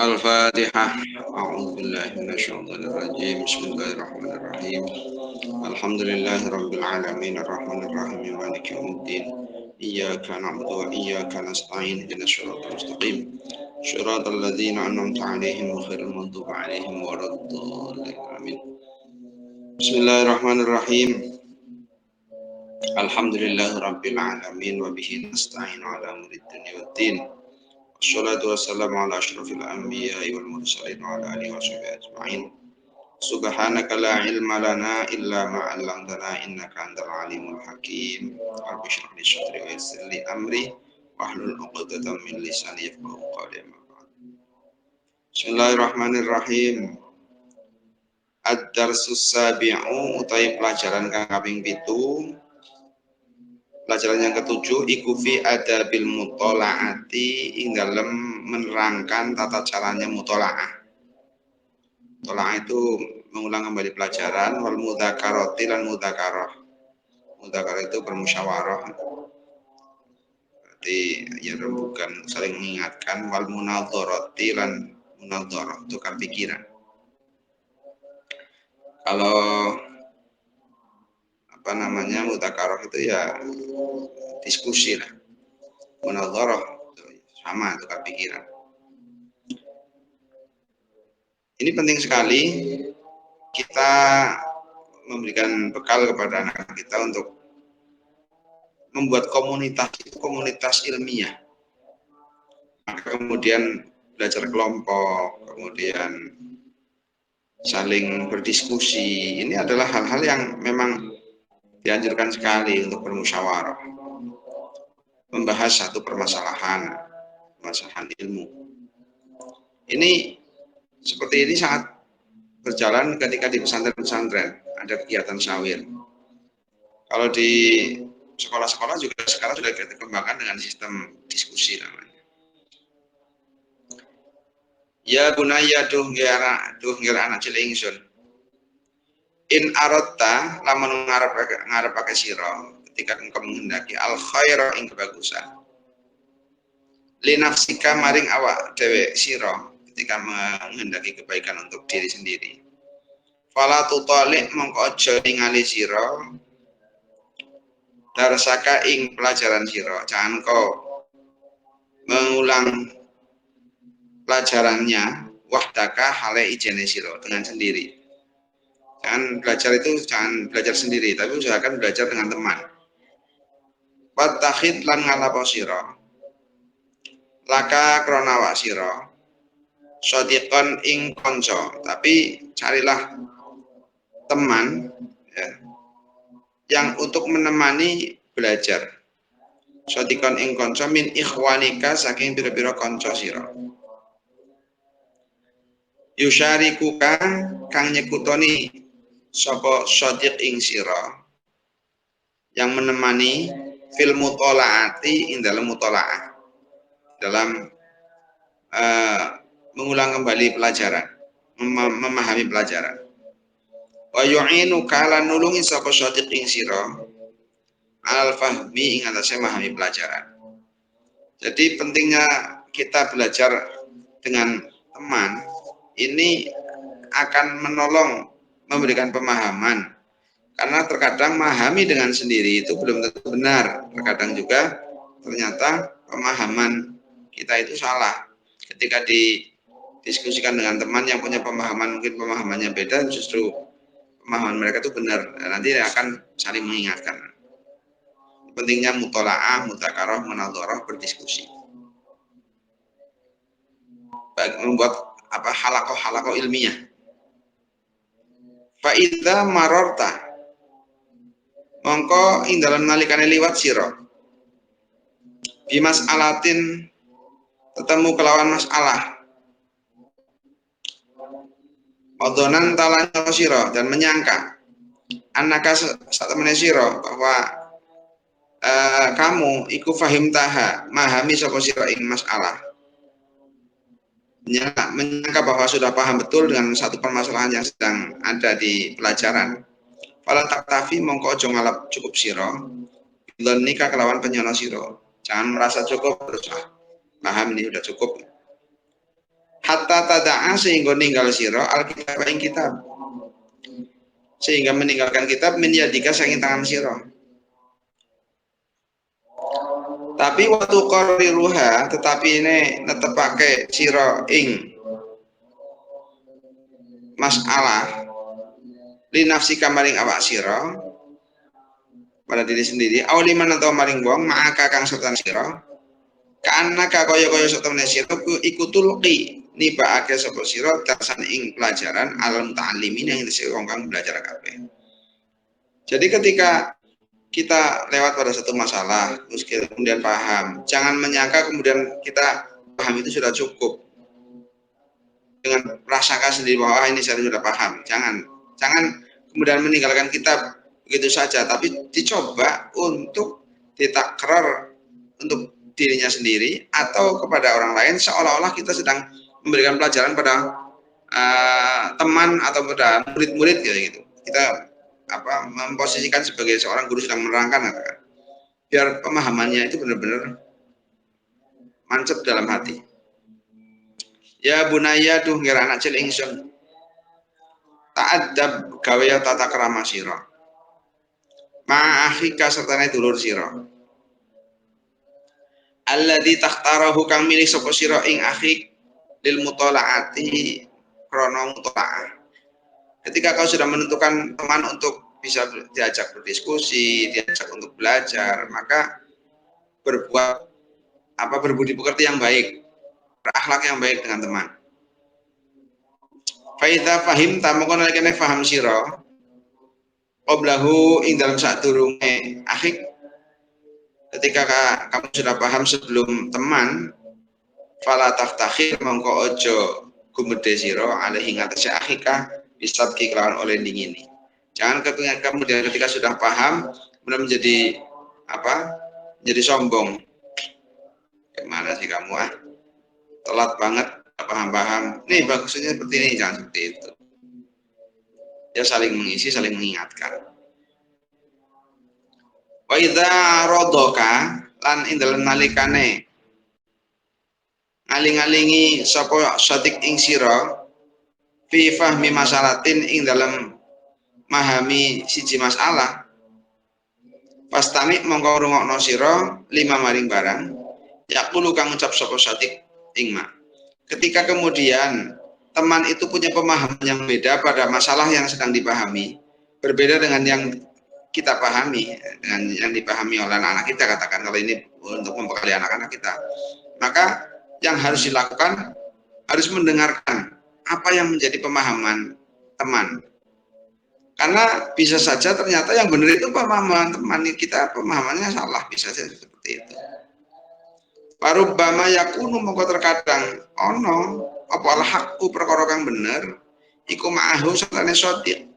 Al-Fatihah. A'udzubillahi minasyaitonir rajim. Bismillahirrahmanirrahim. Alhamdulillahirabbil alamin arrahmanir rahim maliki yaumiddin. Iyyaka na'budu wa iyyaka nasta'in ihdinas siratal mustaqim. Shiratal ladzina an'amta 'alaihim ghairil maghdubi 'alaihim waladdallin. Amin. Bismillahirrahmanirrahim. Alhamdulillahirabbil alamin wa bihi nasta'inu 'ala umuri dunya waddin. Wassalatu wassalamu ala asyrafil anbiya'i wal mursalin wa ala alihi washabihi ajma'in. Subhanaka la ilma lana illa ma 'allamtana innaka antal alimul hakim. Rabbi shrah li sadri wa yassir li amri wahlul 'uqdatam min lisani yafqahu qawli. Bismillahirrahmanirrahim. Ad-darsus sabi'u utai pelajaran kang kaping 7. Pelajaran yang ketujuh iku fi adabil mutolaati ing dalem menerangkan tata caranya mutolaah. Mutolaah itu mengulang kembali pelajaran, wal mudzakarati lan mudzakarah. Mudzakarah itu bermusyawarah. Berarti ya bukan saling mengingatkan, wal munadzarati lan munadzarah, tukar pikiran. Kalau mudzakarah itu ya diskusi lah. Munadzarah sama tukar pikiran. Ini penting sekali kita memberikan bekal kepada anak kita untuk membuat komunitas ilmiah. Maka kemudian belajar kelompok, kemudian saling berdiskusi. Ini adalah hal-hal yang memang dianjurkan sekali untuk bermusyawarah. Membahas satu permasalahan ilmu. Ini seperti ini sangat berjalan ketika di pesantren-pesantren ada kegiatan syawir. Kalau di sekolah-sekolah juga sekarang sudah dikembangkan dengan sistem diskusi namanya. Ya bunayya duh ngira anak cilik ingsun. In arotta lamun ngarepake sira ketika engkau menghendaki al khaira ing kebagusan. Li nafsika maring awak dhewe sira ketika menghendaki kebaikan untuk diri sendiri. Fala tutalik mongko aja ningali sira darsaka ing pelajaran sira. Jangan kau mengulang pelajarannya wahdaka hale ijene sira dengan sendiri. Jangan belajar sendiri, tapi usahakan belajar dengan teman. Wattakhid lan ngalapo sira laka krana wa sira sadiqan ing kanca, tapi carilah teman ya, yang untuk menemani belajar. Sadiqan ing kanca min ikhwanika saking pira-pira kanca sira. Yusyarikuka kang nyekutoni sapa sadiq ing sira yang menemani fil mutolaati ing dalam mutolaah, dalam mengulang kembali pelajaran, memahami pelajaran. Wa yu'inuka lan nulungi sapa sadiq ing sira al fahmi ing atase memahami pelajaran. Jadi pentingnya kita belajar dengan teman ini akan menolong memberikan pemahaman, karena terkadang memahami dengan sendiri itu belum tentu benar. Terkadang juga ternyata pemahaman kita itu salah. Ketika didiskusikan dengan teman yang punya pemahaman, mungkin pemahamannya beda, justru pemahaman mereka itu benar. Nanti akan saling mengingatkan. Pentingnya mutolaah, mudzakarah, munadzarah, berdiskusi. Membuat halakoh ilmiah. Fa idza mararta mongko ing dalam nalikane liwat sira bimas alatin ketemu kelawan masalah odonan talanya sira dan menyangka anaka satemene sira bahwa kamu iku fahim taha memahami sapa sira ing masalah, menyangka bahwa sudah paham betul dengan satu permasalahan yang sedang ada di pelajaran. Fala taktafi mongko aja ngalap cukup sira lan nikah kelawan penyono sira. Jangan merasa cukup terus paham ini udah cukup. hatta tada'a sehingga ninggal sira alkitab ing kitab, sehingga meninggalkan kitab min yadika saking tangan sira. Tapi waktu qariruha tetapi ini netepake sira ing masalah li nafsi kamaring awak sira pada diri sendiri auliman atau maring wong maka kang serta sira karena kaya setune sira iku tulqi nibaake sapa sira darsan ing pelajaran alam ta'limin yang disebut wong kang belajar kabeh. Jadi ketika kita lewat pada satu masalah terus kemudian paham, jangan menyangka kemudian kita paham itu sudah cukup dengan merasakan sendiri bahwa ini saya sudah paham. Jangan kemudian meninggalkan kitab begitu saja, tapi dicoba untuk ditakrar untuk dirinya sendiri atau kepada orang lain seolah-olah kita sedang memberikan pelajaran pada teman atau pada murid-murid gitu. Kita memposisikan sebagai seorang guru sedang menerangkan, biar pemahamannya itu benar-benar mancep dalam hati. Ya bunaya duh ngira anak cilik ingsun ta'addab gawe tata krama sira ma akhika sertane dulur sira alladzi takhtarahu kang milih sapa sira ing akhik lil mutalaati krana mutalaah. Ketika kau sudah menentukan teman untuk bisa diajak berdiskusi, diajak untuk belajar, maka berbudi pekerti yang baik, berakhlak yang baik dengan teman. Faida fahim tamukon lekene faham sira qablahu ing dalam sadurunge akhik, ketika kamu sudah paham sebelum teman fala taftakhir mongko ojo gumedhe sira alaihi ngatasi akhika bisa kelawan oleh dingini. Jangan kemudian ketika sudah paham kemudian menjadi menjadi sombong. Gimana sih kamu telat banget paham-paham. Nih bagusnya seperti ini, jangan seperti itu. Ya saling mengisi, saling mengingatkan. Wa idza radaka lan ing dalem nalikane ngaling-alingi sapa sadik ing sira fi fahmi masalatin ing dalam mahami siji masalah pastami mongko rungokno sira lima maring barang yaqulu kang ngucap sapa sadik ing ma. Ketika kemudian teman itu punya pemahaman yang beda pada masalah yang sedang dipahami, berbeda dengan yang kita pahami, dengan yang dipahami oleh anak-anak kita, katakan kalau ini untuk membekali anak-anak kita, maka yang harus dilakukan harus mendengarkan apa yang menjadi pemahaman teman. Karena bisa saja ternyata yang benar itu pemahaman teman kita, pemahamannya salah, bisa saja seperti itu. Parubbama yakunu mongko terkadang ono apa al-haqqu perkara kang bener iku ma'ahu sertane sotik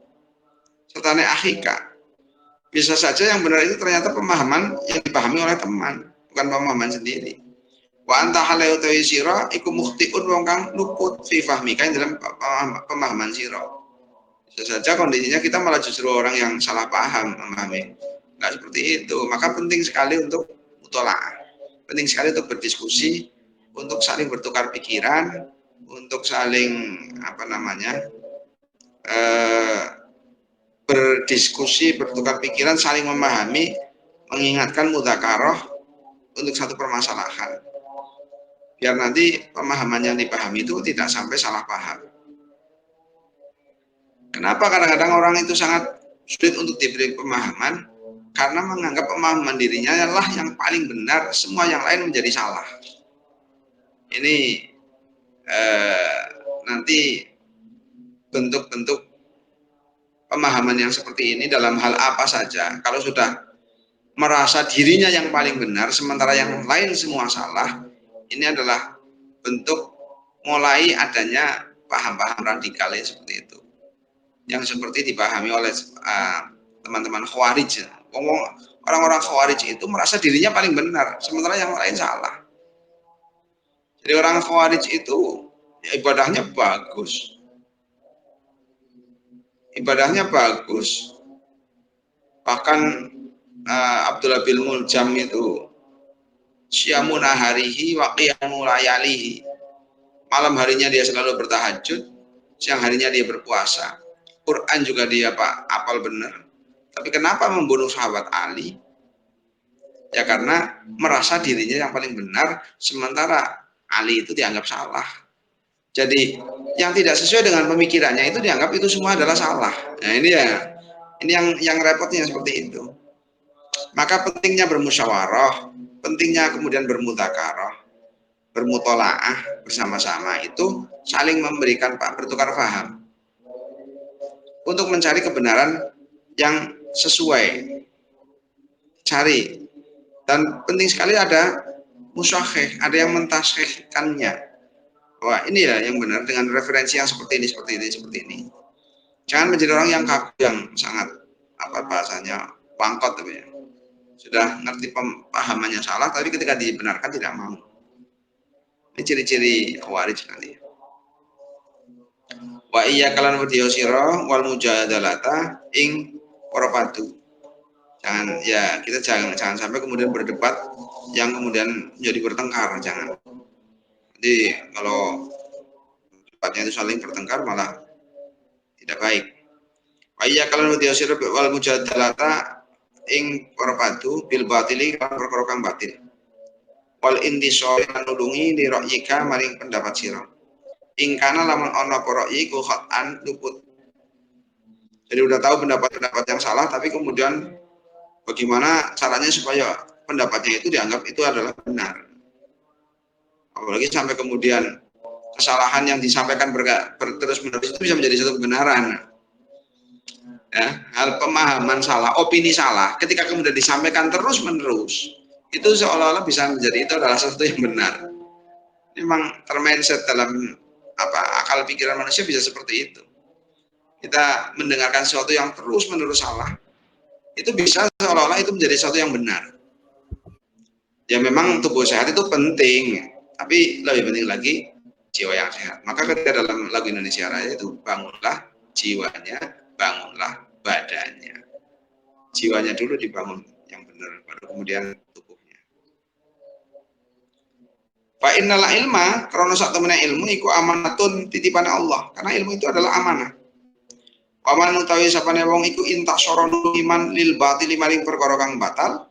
sertane akhika. Bisa saja yang benar itu ternyata pemahaman yang dipahami oleh teman, bukan pemahaman sendiri. Wa anta halau tawi sira iku mukhtiun wong kang luput fi fahmika dalam pemahaman sira. Bisa saja kondisinya kita malah justru orang yang salah paham memahami. Enggak seperti itu. Maka penting sekali untuk mutolaah. Penting sekali untuk berdiskusi, untuk saling bertukar pikiran, untuk saling berdiskusi, bertukar pikiran, saling memahami, mengingatkan mudzakarah untuk satu permasalahan. Biar nanti pemahaman yang dipahami itu tidak sampai salah paham. Kenapa kadang-kadang orang itu sangat sulit untuk diberi pemahaman? Karena menganggap pemahaman dirinya adalah yang paling benar, semua yang lain menjadi salah. Ini nanti bentuk-bentuk pemahaman yang seperti ini dalam hal apa saja. Kalau sudah merasa dirinya yang paling benar, sementara yang lain semua salah, ini adalah bentuk mulai adanya paham-paham radikal seperti itu. Yang seperti dipahami oleh teman-teman Khawarij. Orang-orang Khawarij itu merasa dirinya paling benar, sementara yang lain salah. Jadi orang Khawarij itu ibadahnya bagus. Ibadahnya bagus. Bahkan Abdullah bin Muljam itu syamuna harihi wa qiyamu layalihi. malam harinya dia selalu bertahajud, siang harinya dia berpuasa, Quran juga dia apal benar. Tapi kenapa membunuh sahabat Ali? Ya karena merasa dirinya yang paling benar, sementara Ali itu dianggap salah. Jadi yang tidak sesuai dengan pemikirannya itu dianggap itu semua adalah salah. Nah ini ya, ini yang repotnya seperti itu. Maka pentingnya bermusyawarah, pentingnya kemudian bermudzakarah, bermutolaah bersama-sama itu saling memberikan bertukar paham untuk mencari kebenaran yang sesuai. Cari, dan penting sekali ada musyahih, ada yang mentasihkannya. Wah ini ya yang benar dengan referensi yang seperti ini, seperti ini, seperti ini. Jangan menjadi orang yang kaku, yang sangat apa bahasanya bangkot, tapi ya. Sudah ngerti pemahamannya salah, tapi ketika dibenarkan tidak mau. Ini ciri-ciri khawarij nanti. Wa iya kalan wedya sira wal mujadalata ing para padu. Jangan ya kita jangan sampai kemudian berdebat yang kemudian menjadi bertengkar, jangan. Jadi kalau debatnya itu saling bertengkar malah tidak baik. Wa iya kalan wedya sira wal mujadalata ing para padu bil batili kan perkara kang batil. Wal intisari nulungi li ra'yika maring pendapat sira. Ingkana lamun ana para iku khotan luput. Jadi udah tahu pendapat-pendapat yang salah, tapi kemudian bagaimana caranya supaya pendapatnya itu dianggap itu adalah benar. Apalagi sampai kemudian kesalahan yang disampaikan terus menerus itu bisa menjadi satu kebenaran. Ya, hal pemahaman salah, opini salah, ketika kemudian disampaikan terus menerus, itu seolah-olah bisa menjadi itu adalah sesuatu yang benar. Memang termindset dalam akal pikiran manusia bisa seperti itu. Kita mendengarkan sesuatu yang terus menerus salah, itu bisa seolah-olah itu menjadi sesuatu yang benar. Ya memang tubuh sehat itu penting, tapi lebih penting lagi jiwa yang sehat. Maka ketika dalam lagu Indonesia Raya itu bangunlah jiwanya, bangunlah badannya. Jiwanya dulu dibangun yang benar, baru kemudian tubuhnya. Fa innal ilma krana sak temene ilmu iku amanatun titipan Allah, karena ilmu itu adalah amanah. Paman utawi sapane wong iku intasara iman lil batil maring perkara kang batal.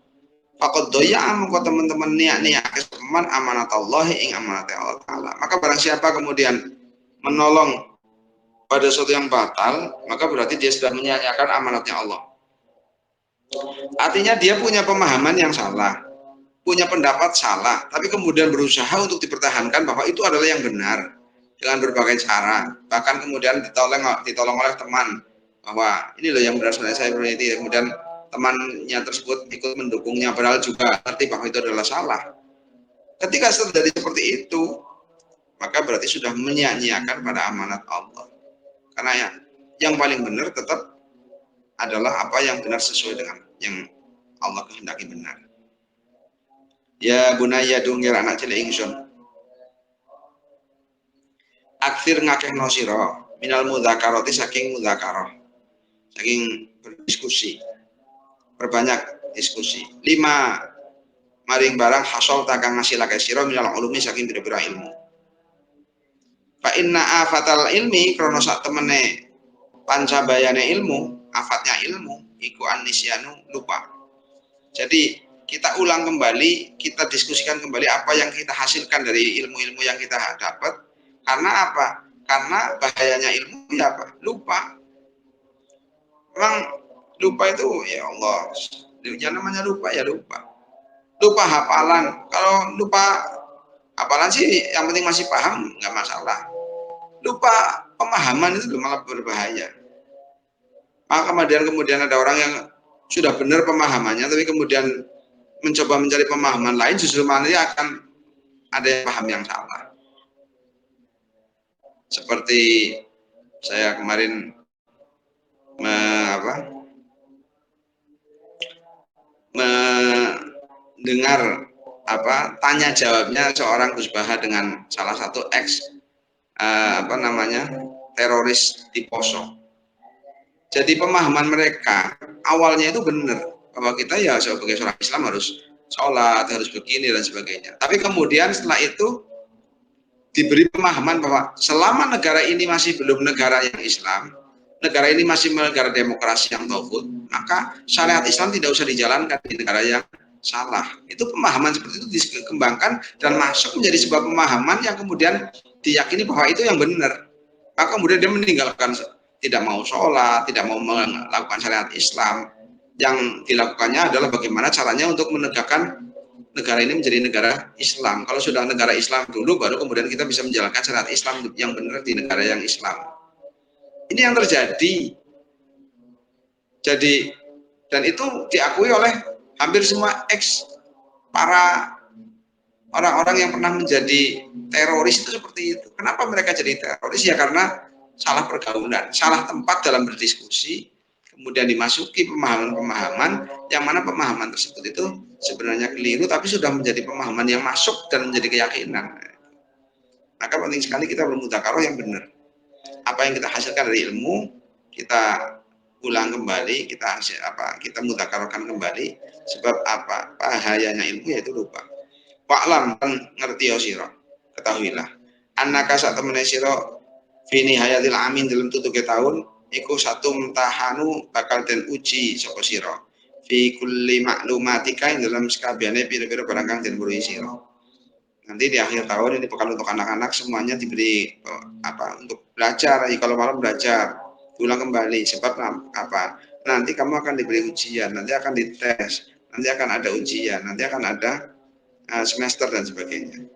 Faqad doya mengko teman-teman niat keseman amanat Allah ing amanat Allah Ta'ala. Maka barang siapa kemudian menolong pada sesuatu yang batal, maka berarti dia sudah menyia-nyiakan amanatnya Allah. Artinya dia punya pemahaman yang salah, punya pendapat salah, tapi kemudian berusaha untuk dipertahankan bahwa itu adalah yang benar dengan berbagai cara. Bahkan kemudian ditolong oleh teman bahwa ini loh yang benar sebenarnya saya berarti. Kemudian temannya tersebut ikut mendukungnya padahal juga ngerti bahwa itu adalah salah. Ketika terjadi seperti itu, maka berarti sudah menyia-nyiakan pada amanat Allah. Karena yang paling benar tetap adalah apa yang benar sesuai dengan yang Allah kehendaki benar. Ya bunaya dungir anak cilik ingsun. Akhir ngakehno sira minal mudzakarati saking mudzakarah. Saking berdiskusi. Perbanyak diskusi. 5 maring barang hasol takang ngasilake sira minal ulumi saking pira-pira ilmu. Fa inna afatal ilmi krana sak temene pancabayane ilmu, afatnya ilmu iku anisyanu lupa. Jadi kita ulang kembali, kita diskusikan kembali apa yang kita hasilkan dari ilmu-ilmu yang kita dapat. Karena apa? Karena bahayanya ilmu ya apa? Lupa. Memang lupa itu ya Allah, yang namanya lupa ya lupa. Lupa hafalan, kalau lupa hafalan sih yang penting masih paham, nggak masalah. Lupa pemahaman itu malah berbahaya. Maka kemudian ada orang yang sudah benar pemahamannya, tapi kemudian mencoba mencari pemahaman lain, justru malah akan ada yang paham yang salah. Seperti saya kemarin mendengar tanya jawabnya seorang Gus Baha dengan salah satu teroris di Poso. Jadi pemahaman mereka awalnya itu benar bahwa kita ya sebagai seorang Islam harus sholat, harus begini dan sebagainya. Tapi kemudian setelah itu diberi pemahaman bahwa selama negara ini masih belum negara yang Islam, negara ini masih negara demokrasi yang tauhid, maka syariat Islam tidak usah dijalankan di negara yang salah. Itu pemahaman seperti itu dikembangkan dan masuk menjadi sebuah pemahaman yang kemudian diyakini bahwa itu yang benar. Maka kemudian dia meninggalkan, tidak mau sholat, tidak mau melakukan syariat Islam. Yang dilakukannya adalah bagaimana caranya untuk menegakkan negara ini menjadi negara Islam. Kalau sudah negara Islam dulu, baru kemudian kita bisa menjalankan syariat Islam yang benar di negara yang Islam. Ini yang terjadi. Jadi, dan itu diakui oleh hampir semua para orang-orang yang pernah menjadi teroris itu seperti itu. Kenapa mereka jadi teroris? Ya karena salah pergaulan, salah tempat dalam berdiskusi, kemudian dimasuki pemahaman-pemahaman yang mana pemahaman tersebut itu sebenarnya keliru, tapi sudah menjadi pemahaman yang masuk dan menjadi keyakinan. Maka penting sekali kita bermudzakarah yang benar. Apa yang kita hasilkan dari ilmu, kita ulang kembali, kita mudzakarahkan kembali. Sebab apa? Bahayanya ilmu yaitu lupa. Wa'lam, ngerti ya sira, ketahuilah. Annaka sak temene sira fi nihayatil amin dalam tutuke tahun iku satu mtahanu bakal den uji sapa sira. Fi kulli maklumatika ing dalam sekabehane pira-pira barang kang den weruhi sira. Nanti di akhir tahun ini bukan untuk anak-anak, semuanya diberi untuk belajar. Kalau malam belajar, ulang kembali. Sebab apa? Nanti kamu akan diberi ujian, nanti akan dites, nanti akan ada ujian, nanti akan ada semester dan sebagainya.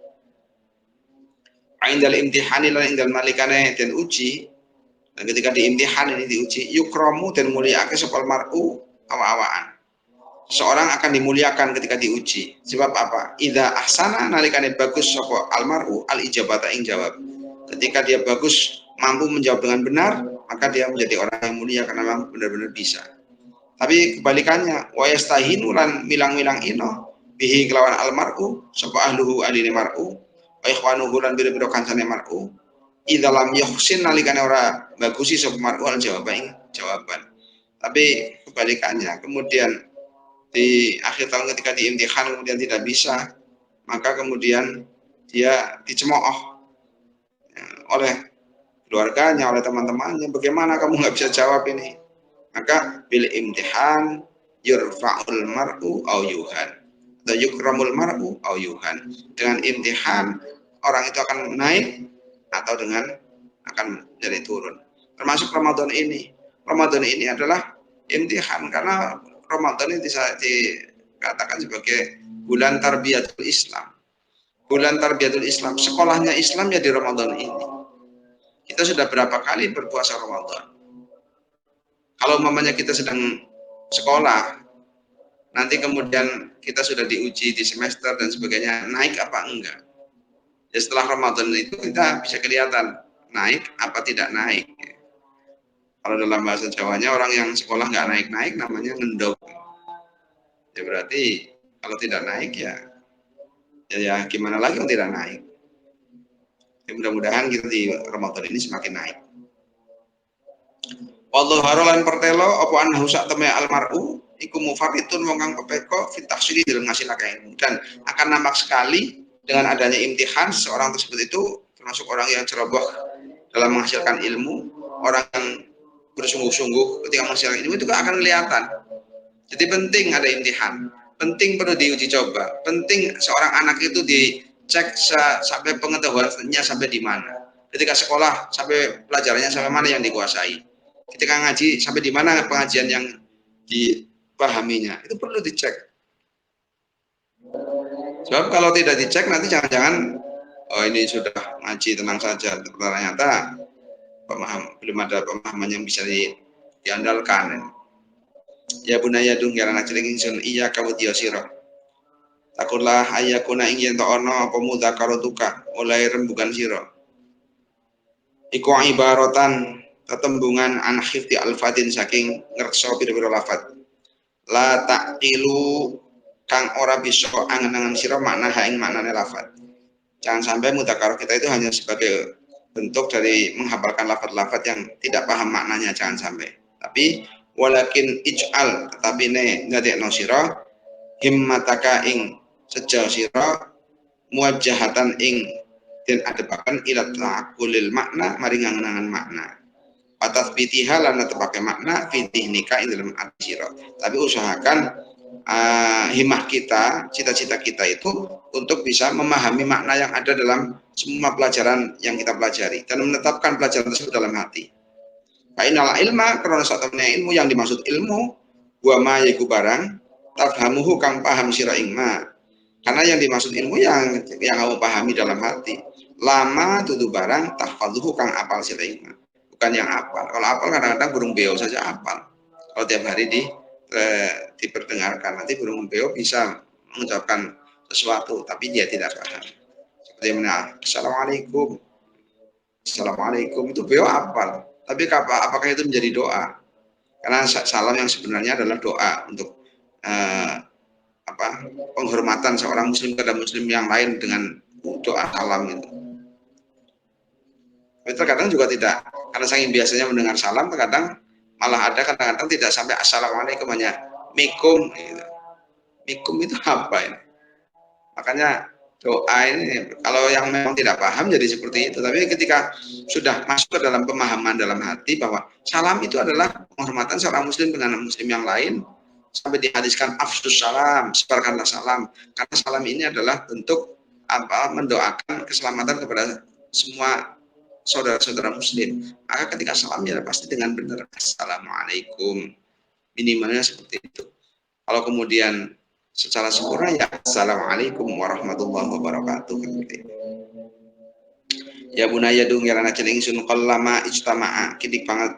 Indal imtihani lan indal malikane dan uji, dan ketika diimtihan ini diuji, yukromu dan muliake sopal mar'u awa-awaan. Seorang akan dimuliakan ketika diuji. Sebab apa? Idza ahsana nalikane bagus sapa almaru al ijabata ing jawab. Ketika dia bagus mampu menjawab dengan benar, maka dia menjadi orang yang mulia karena memang benar-benar bisa. Tapi kebalikannya, wa yastahinu lan milang-milang ino bihi kelawan almaru sapa ahluhu aline mar'u wa ikhwanuhu lan biro-biro kancane mar'u. Idza lam yuhsin nalikane ora bagusi sapa mar'u al jawaban. Tapi kebalikannya, kemudian di akhir tahun ketika diimtihan kemudian tidak bisa, maka kemudian dia dicemooh oleh keluarganya, oleh teman-temannya, bagaimana kamu nggak bisa jawab ini? Maka bil imtihan yurfa'ul mar'u au yuhan, atau yukramul mar'u au yuhan. Dengan imtihan orang itu akan naik atau dengan akan jadi turun. Termasuk Ramadan ini. Ramadan ini adalah imtihan karena Ramadan ini bisa dikatakan sebagai bulan tarbiyatul Islam. Bulan tarbiyatul Islam, sekolahnya Islam ya di Ramadan ini. Kita sudah berapa kali berpuasa Ramadan. Kalau mamanya kita sedang sekolah, nanti kemudian kita sudah diuji di semester dan sebagainya, naik apa enggak? Ya setelah Ramadan itu kita bisa kelihatan naik apa tidak naik. Kalau dalam bahasa Jawanya orang yang sekolah nggak naik-naik namanya ngendok. Ya berarti kalau tidak naik ya gimana lagi kalau tidak naik. Ya, mudah-mudahan kita di Ramadan ini semakin naik. Wallahu harolan pertelo apa anhu sak teme almaru iku mufaritun wong kang pepeko fit tahsili dalam ngasilake ilmu, dan akan nampak sekali dengan adanya imtihan seorang tersebut itu termasuk orang yang ceroboh dalam menghasilkan ilmu, orang yang bersungguh-sungguh ketika menghasilkan ilmu itu akan kelihatan. Jadi penting ada imtihan, penting perlu diuji coba, penting seorang anak itu dicek sampai pengetahuannya sampai di mana. Ketika sekolah sampai pelajarannya sampai mana yang dikuasai. Ketika ngaji sampai di mana pengajian yang dipahaminya. Itu perlu dicek. Sebab kalau tidak dicek nanti jangan-jangan ini sudah ngaji tenang saja, ternyata belum ada pemahaman yang bisa diandalkan. Ya bunaya dung ya anak cilik ingsun iya kamu dia sira. Takullah ayakuna ing yen to ana apa mudzakarutuka mulai rembugan sira. Iku ibaratan tetembungan an hifdi alfatin saking ngerso pira-pira lafat. La taqilu kang ora bisa angen-angen sira makna ha ing maknane lafat. Jangan sampai mudzakarah kita itu hanya sebagai bentuk dari menghafalkan lafaz-lafaz yang tidak paham maknanya, jangan sampai. Tapi walakin ij'al, tetapi ne ndadekno sira himmataka ing sejauh sira muwajjahatan ing dan adepaken ila ta'aqulil makna maring ngangen makna atas pitiha lan pakai makna fitih nikah ing dalam arti sira. Tapi usahakan himah kita, cita-cita kita itu untuk bisa memahami makna yang ada dalam semua pelajaran yang kita pelajari dan menetapkan pelajaran tersebut dalam hati. Fa'inal ilma karena saat ilmu yang dimaksud ilmu wa ma yaiku barang tafhamuhu kang paham sira ing ma. Karena yang dimaksud ilmu yang kamu pahami dalam hati. Lama tutu barang tahfadhuhu kang apal sira ing ma. Bukan yang apal. Kalau apal kadang-kadang burung beo saja apal. Kalau tiap hari diperdengarkan, nanti burung beo bisa mengucapkan sesuatu tapi dia tidak paham. Seperti mana? Assalamualaikum. Assalamualaikum itu beo apal. Tapi apakah itu menjadi doa? Karena salam yang sebenarnya adalah doa untuk penghormatan seorang muslim kepada muslim yang lain dengan doa salam itu. Tapi terkadang juga tidak, karena saking biasanya mendengar salam, terkadang malah ada kadang-kadang tidak sampai assalamualaikum, hanya mikum. Gitu. Mikum itu apa ini? Makanya doa ini kalau yang memang tidak paham jadi seperti itu. Tapi ketika sudah masuk ke dalam pemahaman dalam hati bahwa salam itu adalah penghormatan seorang muslim dengan muslim yang lain, sampai dihadiskan afsus salam, sebarkanlah salam. Karena salam ini adalah bentuk mendoakan keselamatan kepada semua saudara-saudara muslim. Maka ketika salam ya pasti dengan benar assalamualaikum. Minimalnya seperti itu. Kalau kemudian secara sempurna ya assalamualaikum warahmatullahi wabarakatuh. Ya bunaya dung yarana celing sun qallama ijtama'a kidik banget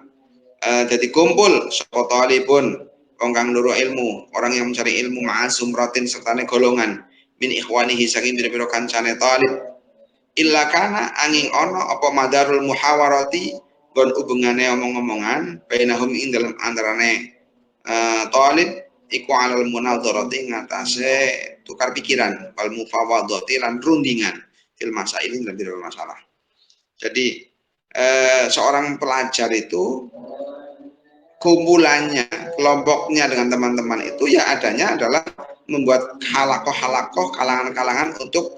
jadi kumpul sapa talibun wong kang nuru ilmu, orang yang mencari ilmu ma'asum rotin sertane golongan min ikhwanihi saking pira-pira kancane talib illa kana angin ono apa madarul muhawarati gon hubungane omong-omongan bainahum ing dalam antarane talib iku alal munadharati ngatasé tukar pikiran wal mufawadhati lan rundingan fil masail dan dalam masalah. Jadi seorang pelajar itu kumpulannya, kelompoknya dengan teman-teman itu ya adanya adalah membuat halakoh-halakoh kalangan-kalangan untuk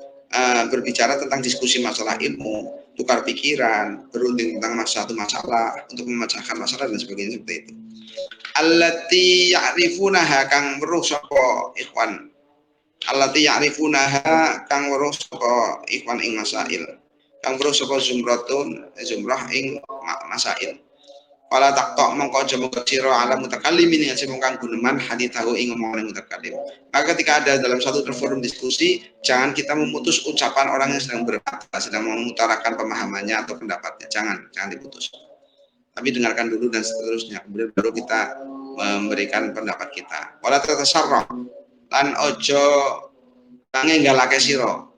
berbicara tentang diskusi masalah ilmu, tukar pikiran, berunding tentang satu masalah, untuk memecahkan masalah dan sebagainya seperti itu. Allati ya'rifunaha kang weruh sapa ikhwan. Allati ya'rifunaha kang weruh sapa ikhwan ing masail. Kang weruh sapa zumrah ing masail. Wala taktok mongko aja mongko sira ala mutakallimin yang semongkang guneman hadithahu ing omongan mutakallim. Maka ketika ada dalam satu forum diskusi, jangan kita memutus ucapan orang yang sedang berkata, sedang mengutarakan pemahamannya atau pendapatnya. Jangan diputus. Tapi dengarkan dulu dan seterusnya, kemudian baru kita memberikan pendapat kita. Wala tatasarrah lan ojo ngenggalake sira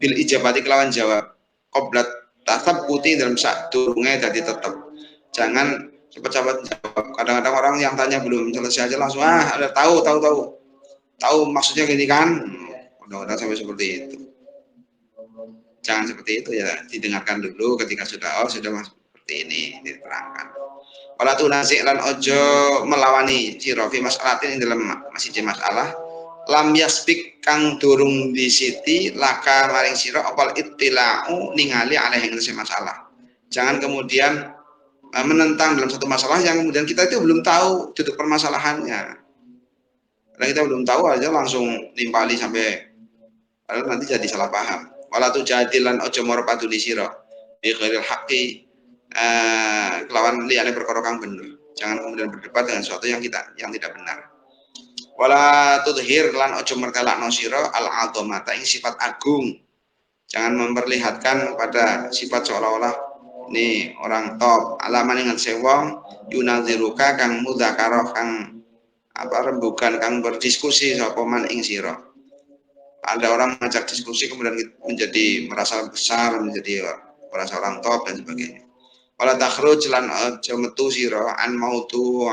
bil ijabati kelawan jawab qoblat tatap putih dalam sak durunge dadi tetep. Jangan cepat-cepat jawab. Kadang-kadang orang yang tanya belum selesai aja langsung ada tahu maksudnya gini kan. Kadang-kadang sampai seperti itu. Jangan seperti itu ya, didengarkan dulu ketika sudah seperti ini diterangkan. Wala tunasi lan ojo melawani sira fi mas'alatin dalam masih masalah lam yasbik kang durung disiti laka maring sira opal ittila'u ningali alih ing masalah. Jangan kemudian menentang dalam satu masalah yang kemudian kita itu belum tahu duduk permasalahannya. Karena kita belum tahu aja langsung nimpali sampai padahal nanti jadi salah paham. Wala tu jadilan ojo morpatu di sira bi ghairil haqqi kelawan liyane perkara kang bener. Jangan kemudian berdebat dengan sesuatu yang tidak benar. Wala tudhir lan ojo mertelakno sira al azamata ing sifat agung. Jangan memperlihatkan pada sifat seolah-olah ini orang top alaman ingat sewong yunadziruka kang mudzakarah kang rembukan kang berdiskusi sapa man ing sira. Ada orang mengajak diskusi kemudian menjadi merasa besar, menjadi merasa orang top dan sebagainya. Wala takhruj lan aja metu sira an mautu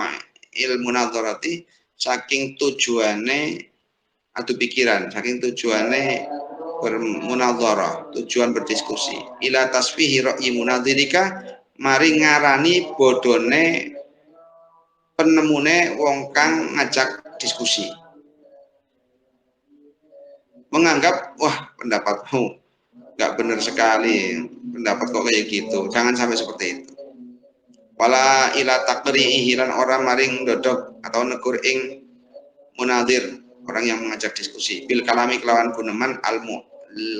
ilmu nadharati saking tujuane adu pikiran, saking tujuane bermunadharah, tujuan berdiskusi. Ila tasfihi ra'yi munadzirika mari ngarani bodone penemune wong kang ngajak diskusi. Menganggap wah pendapatmu nggak benar sekali pendapat kok kayak gitu. Jangan sampai seperti itu. Wala ila takrihi lan orang maring dodok atau negur ing munadir, orang yang mengajak diskusi bil kalami kelawan guneman almu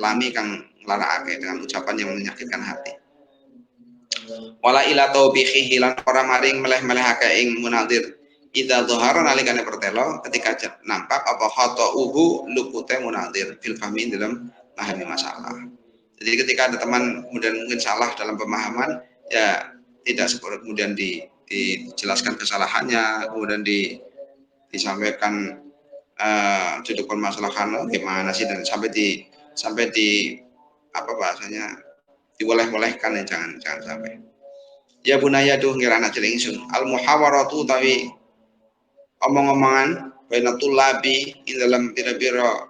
lami kang nglarakake dengan ucapan yang menyakitkan hati. Wala ila taubihi lan ora maring meleh-melehake ing munadir idza dhahara nalikane pertelo ketika nampak apa khata'uhu lupute munadir fil fahmi dalam memahami masalah. Jadi ketika ada teman kemudian mungkin salah dalam pemahaman, ya tidak seperti kemudian dijelaskan kesalahannya, kemudian disampaikan duduk permasalahan gimana sih, dan sampai di apa bahasanya diboleh-bolehkan, ya jangan sampai. Ya bunaya duh ngira anak cilik ingsun al muhawaratu tawi omong-omongan bainatul labi ing dalam pira-pira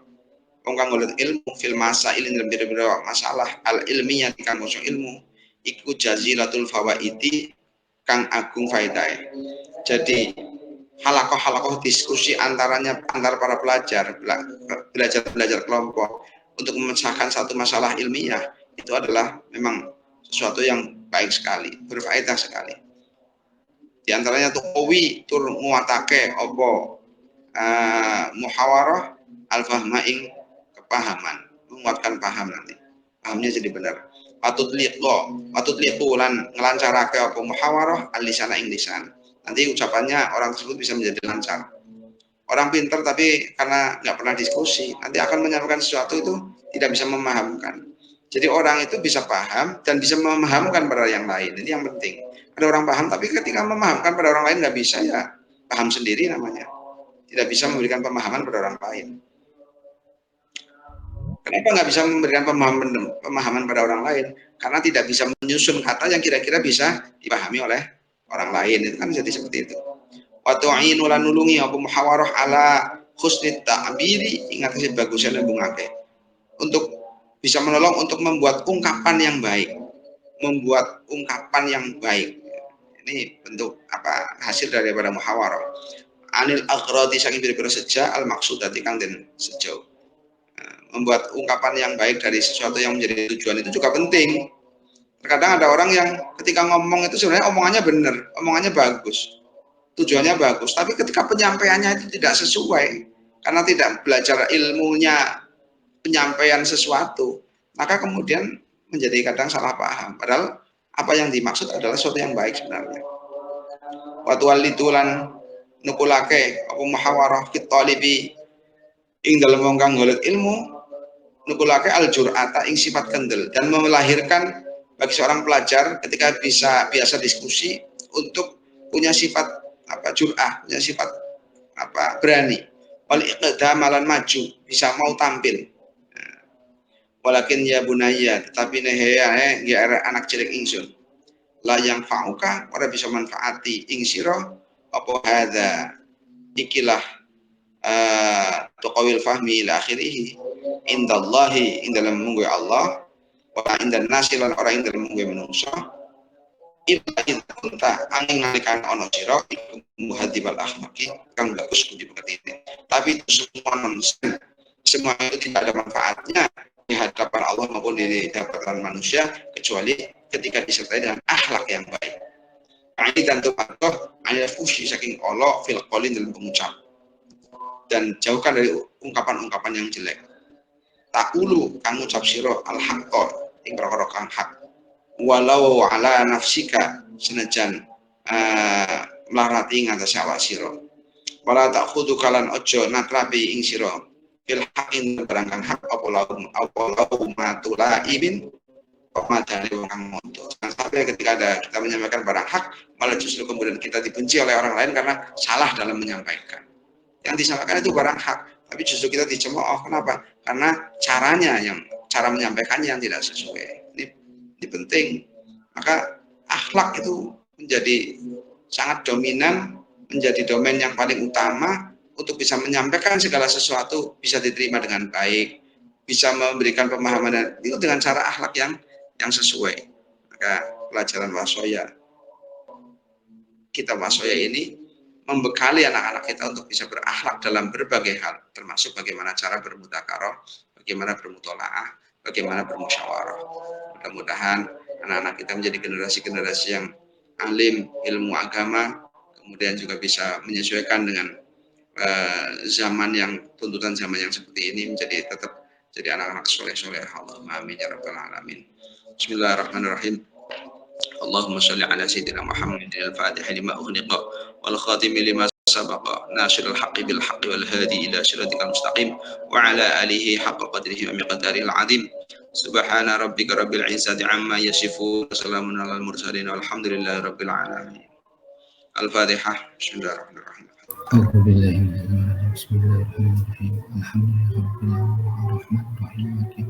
wong kang golek ilmu fil masail ing dalam pira-pira masalah al ilmiyah kang masuk ilmu iku jazilatul fawaidi kang agung faedahe. Jadi halakoh diskusi antar para belajar kelompok untuk memecahkan satu masalah ilmiah itu adalah memang sesuatu yang baik sekali, berfaedah sekali. Di antaranya tuh kowi tur muatake opo muhawarah al-fahma ing kepahaman, menguatkan paham nanti. Pahamnya jadi benar. Patut liqo lan ngelancarake opo muhawarah al-lisana ing lisan. Nanti ucapannya orang tersebut bisa menjadi lancar. Orang pintar tapi karena nggak pernah diskusi, nanti akan menyampaikan sesuatu itu tidak bisa memahamkan. Jadi orang itu bisa paham dan bisa memahamkan pada yang lain. Ini yang penting. Ada orang paham tapi ketika memahamkan pada orang lain nggak bisa, ya paham sendiri namanya. Tidak bisa memberikan pemahaman pada orang lain. Kenapa nggak bisa memberikan pemahaman pada orang lain? Karena tidak bisa menyusun kata yang kira-kira bisa dipahami oleh orang lain. Itu kan jadi seperti itu. Wa tu'inu lan nulungi apa muhawarah ala husnit ta'biri, ingat sih bagusnya nembungake. Untuk bisa menolong untuk membuat ungkapan yang baik. Membuat ungkapan yang baik. Ini bentuk apa hasil daripada muhawarah. Anil aghradi saking biro-biro seja al maksudati kang den sejauh. Membuat ungkapan yang baik dari sesuatu yang menjadi tujuan itu juga penting. Terkadang ada orang yang ketika ngomong itu sebenarnya omongannya benar, omongannya bagus, tujuannya bagus, tapi ketika penyampaiannya itu tidak sesuai karena tidak belajar ilmunya penyampaian sesuatu, maka kemudian menjadi kadang salah paham. Padahal apa yang dimaksud adalah sesuatu yang baik sebenarnya. Watu walitulan nukulake apa muhawarah fit talibi ing dalam wong kang golek ilmu, nukulake al jur'ata ing sifat kendel, dan melahirkan bagi seorang pelajar ketika biasa diskusi untuk punya sifat apa jur'ah, punya sifat apa berani, wal iqdam malan maju, bisa mau tampil. Walakin ya bunaya, tetapi nehe ya anak cilik ingsun la yang fa'uka ora bisa manfaati ing sira apa hadza ikilah tuqawil fahmi ila akhirih indallahi ing dalam munggu Allah wa indan nasi lan ora ing dalam munggu manungsa illa idza angin nalikan ono sira iku muhadzibal akhlaqi kang bagus budi pekerti. Tapi itu semua itu tidak ada manfaatnya di hadapan Allah maupun di hadapan manusia kecuali ketika disertai dengan akhlak yang baik. Ini dan tuh ada fusi saking Allah fil qalin dalam pengucap, dan jauhkan dari ungkapan-ungkapan yang jelek. Takulu kang ngucap sira al haqqo ing perkara kang hak. Walau ala nafsika senajan melarati ngatas awak sira. Wala takhudu kalan ojo natrapi ing sira fil haqqin barang kang hak apa lahu matula ibin pemadane wong kang mondo. Jangan sampai ketika kita menyampaikan barang hak malah justru kemudian kita dibenci oleh orang lain karena salah dalam menyampaikan. Yang disampaikan itu barang hak, tapi justru kita dicemooh. Kenapa? Karena cara menyampaikannya yang tidak sesuai. Ini penting. Maka akhlak itu menjadi sangat dominan, menjadi domain yang paling utama untuk bisa menyampaikan segala sesuatu bisa diterima dengan baik, bisa memberikan pemahaman itu dengan cara akhlak yang sesuai. Maka pelajaran wasoya, kitab wasoya ini membekali anak-anak kita untuk bisa berakhlak dalam berbagai hal, termasuk bagaimana cara bermudzakarah, bagaimana bermutolaah, bagaimana bermusyawarah. Mudah-mudahan anak-anak kita menjadi generasi-generasi yang alim ilmu agama, kemudian juga bisa menyesuaikan dengan zaman yang tuntutan zaman yang seperti ini, menjadi tetap jadi anak-anak soleh-soleh. Allahumma amin ya rabbal alamin. Bismillahirrahmanirrahim. Allahumma sholli ala sayyidina Muhammadin al-fatih lima ughliqa wal khatim lima sabaqa nasirul haqqi bil haqqi wal hadi ila siratikal mustaqim wa ala alihi haqqa qadrihi wa miqdaril azim. Subhana rabbika rabbil izzati amma yasifun, salamun alal mursalin walhamdulillahi rabbil alamin. Al-Fatihah. Bismillahirrahmanirrahim. Bismillahirrahmanirrahim. Alhamdulillahirrahmanirrahim.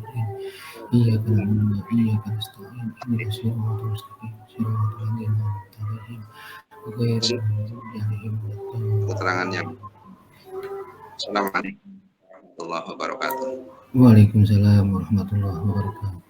Iyyaka na'budu wa iyyaka nasta'in. Ihdinas siratal mustaqim. Siratal ladzina an'amta 'alaihim ghairil maghdubi 'alaihim waladdallin. Keterangannya. Assalamualaikum warahmatullahi wabarakatuh. Waalaikumsalam warahmatullahi wabarakatuh.